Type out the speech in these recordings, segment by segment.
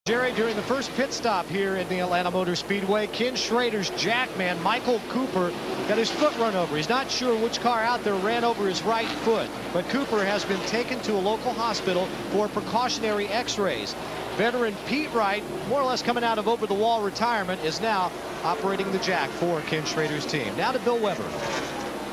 Jerry, during the first pit stop here in the Atlanta Motor Speedway, Ken Schrader's jackman, Michael Cooper, got his foot run over. He's not sure which car out there ran over his right foot, but Cooper has been taken to a local hospital for precautionary x-rays. Veteran Pete Wright, more or less coming out of over-the-wall retirement, is now operating the jack for Ken Schrader's team. Now to Bill Weber.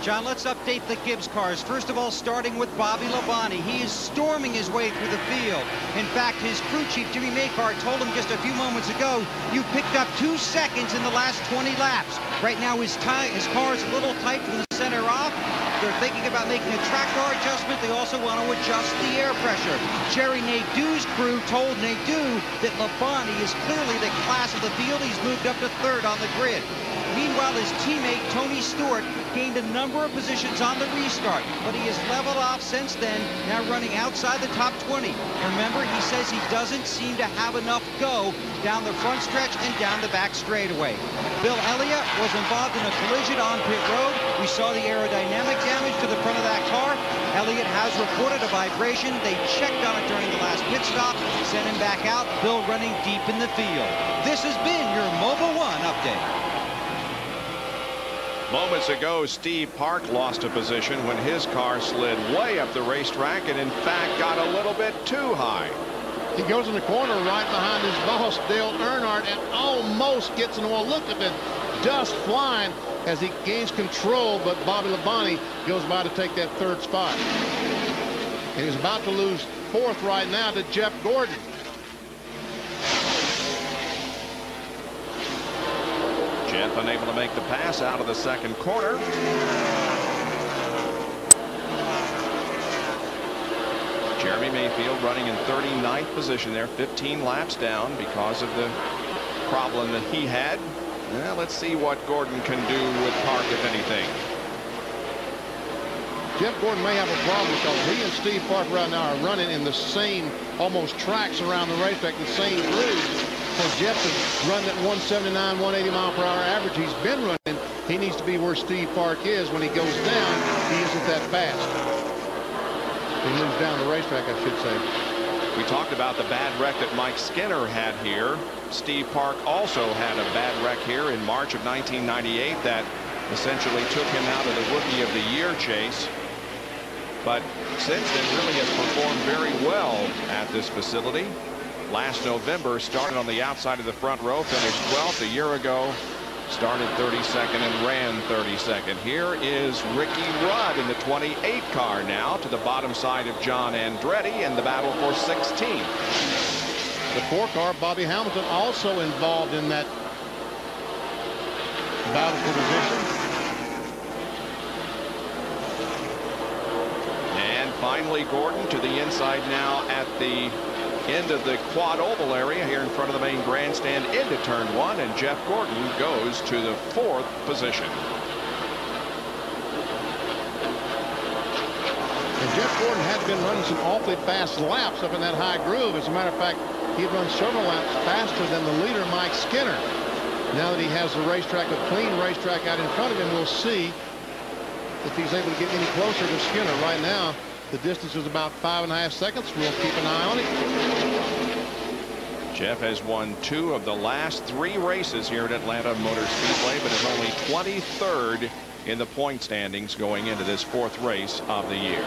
John, let's update the Gibbs cars. First of all, starting with Bobby Labonte. He is storming his way through the field. In fact, his crew chief, Jimmy Maycar, told him just a few moments ago, you picked up 2 seconds in the last 20 laps. Right now, his car is a little tight from the center off. They're thinking about making a track car adjustment. They also want to adjust the air pressure. Jerry Nadeau's crew told Nadeau that Labonte is clearly the class of the field. He's moved up to 3rd on the grid. Meanwhile, his teammate, Tony Stewart, gained a number of positions on the restart, but he has leveled off since then, now running outside the top 20. Remember, he says he doesn't seem to have enough go down the front stretch and down the back straightaway. Bill Elliott was involved in a collision on pit road. We saw the aerodynamic damage to the front of that car. Elliott has reported a vibration. They checked on it during the last pit stop, sent him back out, Bill running deep in the field. This has been your Mobil 1 update. Moments ago, Steve Park lost a position when his car slid way up the racetrack and in fact got a little bit too high. He goes in the corner right behind his boss, Dale Earnhardt, and almost gets an oil. Look at the dust flying as he gains control, but Bobby Labonte goes by to take that 3rd spot. And he's about to lose 4th right now to Jeff Gordon. Jeff unable to make the pass out of the 2nd corner. Jeremy Mayfield running in 39th position there, 15 laps down because of the problem that he had. Well, let's see what Gordon can do with Park, if anything. Jeff Gordon may have a problem because he and Steve Park right now are running in the same almost tracks around the racetrack, the same grooves. So Jeff has run that 179, 180 mile per hour average he's been running. He needs to be where Steve Park is. When he goes down, he isn't that fast. He moves down the racetrack, I should say. We talked about the bad wreck that Mike Skinner had here. Steve Park also had a bad wreck here in March of 1998 that essentially took him out of the Rookie of the Year chase. But since then really has performed very well at this facility. Last November started on the outside of the front row, finished 12th. A year ago started 32nd and ran 32nd. Here is Ricky Rudd in the 28 car now to the bottom side of John Andretti in the battle for 16th. The 4 car, Bobby Hamilton, also involved in that battle for position. And finally Gordon to the inside now at the end of the quad oval area here in front of the main grandstand into turn 1, and Jeff Gordon goes to the 4th position. And Jeff Gordon had been running some awfully fast laps up in that high groove. As a matter of fact, he'd run several laps faster than the leader, Mike Skinner. Now that he has the racetrack, a clean racetrack out in front of him, we'll see if he's able to get any closer to Skinner. Right now, the distance is about 5.5 seconds. We'll keep an eye on it. Jeff has won 2 of the last 3 races here at Atlanta Motor Speedway, but is only 23rd in the point standings going into this 4th race of the year.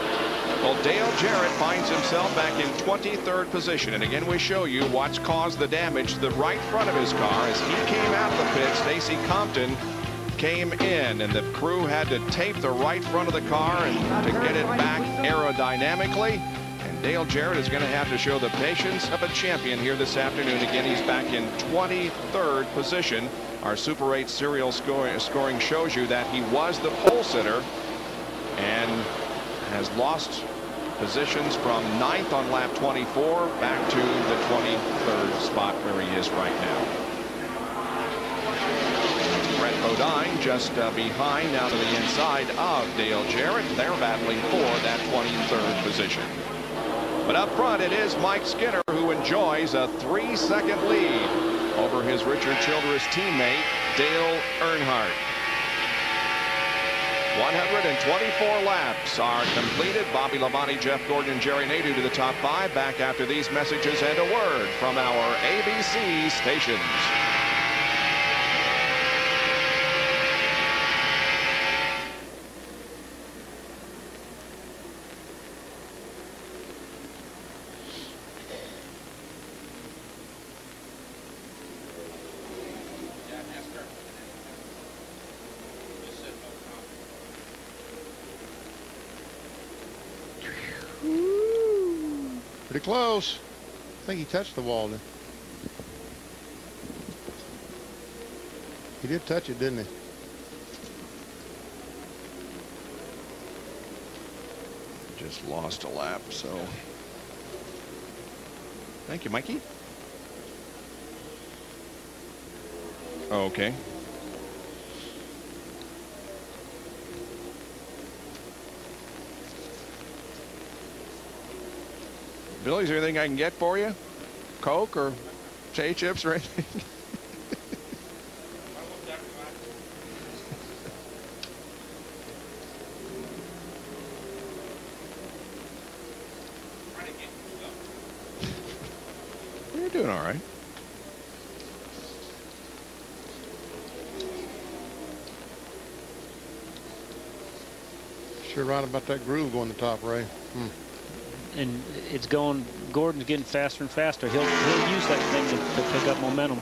Well, Dale Jarrett finds himself back in 23rd position, and again we show you what's caused the damage to the right front of his car as he came out of the pit. Stacy Compton came in, and the crew had to tape the right front of the car and to get it back aerodynamically. And Dale Jarrett is going to have to show the patience of a champion here this afternoon. Again, he's back in 23rd position. Our Super 8 serial scoring shows you that he was the pole sitter and has lost positions from 9th on lap 24 back to the 23rd spot where he is right now. Brett Bodine just behind, now to the inside of Dale Jarrett. They're battling for that 23rd position. But up front, it is Mike Skinner who enjoys a 3-second lead over his Richard Childress teammate, Dale Earnhardt. 124 laps are completed. Bobby Labonte, Jeff Gordon, and Jerry Nadeau to the top 5. Back after these messages and a word from our ABC stations. Pretty close. I think he touched the wall then. He did touch it, didn't he? Just lost a lap, so. Thank you, Mikey. Okay. Billy, is there anything I can get for you? Coke or J chips or anything? You're doing all right. Sure right about that groove going to top, Ray. And it's going, Gordon's getting faster and faster. He'll use that thing to pick up momentum.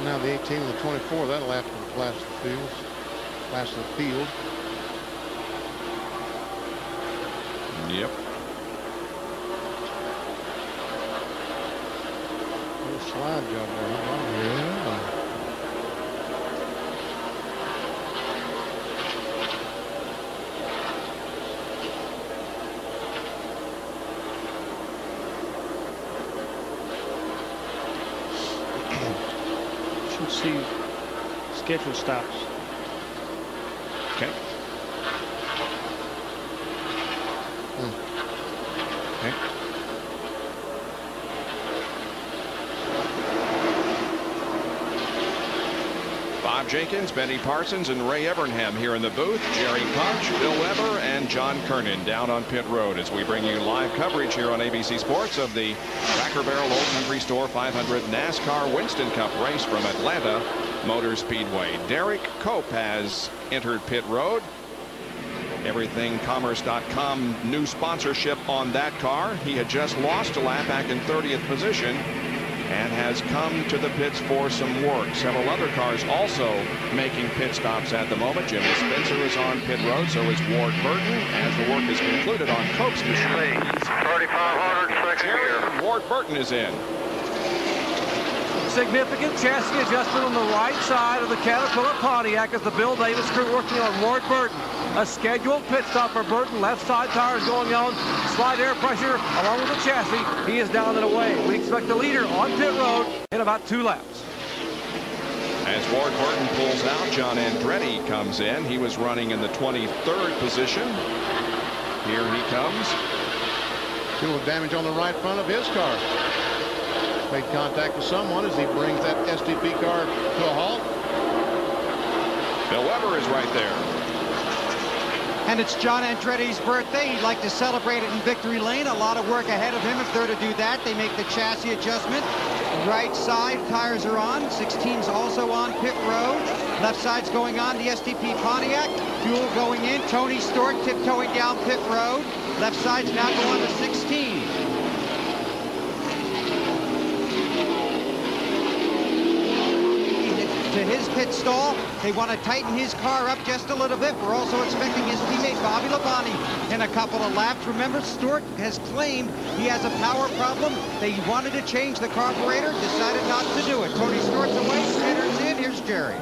Now the 18 and the 24, that'll have to last the field. Yep. Little slide job there. Yeah. See schedule stops. Okay. Okay. Bob Jenkins, Benny Parsons, and Ray Evernham here in the booth. Jerry Punch, Bill Weber, and John Kernan down on pit road as we bring you live coverage here on ABC Sports of the Cracker Barrel Old Country Store 500 NASCAR Winston Cup race from Atlanta Motor Speedway. Derek Cope has entered pit road. EverythingCommerce.com new sponsorship on that car. He had just lost a lap back in 30th position and has come to the pits for some work. Several other cars also making pit stops at the moment. Jimmy Spencer is on pit road, so is Ward Burton, as the work is concluded on Cope's machine. 3,500 second gear. Ward Burton is in. Significant chassis adjustment on the right side of the Caterpillar Pontiac as the Bill Davis crew working on Ward Burton. A scheduled pit stop for Burton. Left side tires going on. Slight air pressure along with the chassis. He is down and away. We expect the leader on pit road in about 2 laps. As Ward Burton pulls out, John Andretti comes in. He was running in the 23rd position. Here he comes. A little damage on the right front of his car. Made contact with someone as he brings that STP car to a halt. Bill Weber is right there. And it's John Andretti's birthday. He'd like to celebrate it in Victory Lane. A lot of work ahead of him if they're to do that. They make the chassis adjustment. Right side tires are on. 16's also on pit road. Left side's going on the STP Pontiac. Fuel going in. Tony Stewart tiptoeing down pit road. Left side's now going to 16. To his pit stall. They want to tighten his car up just a little bit. We're also expecting his teammate Bobby Labonte in a couple of laps. Remember, Stewart has claimed he has a power problem. They wanted to change the carburetor, decided not to do it. Tony Stewart's away, enters in. Here's Jerry.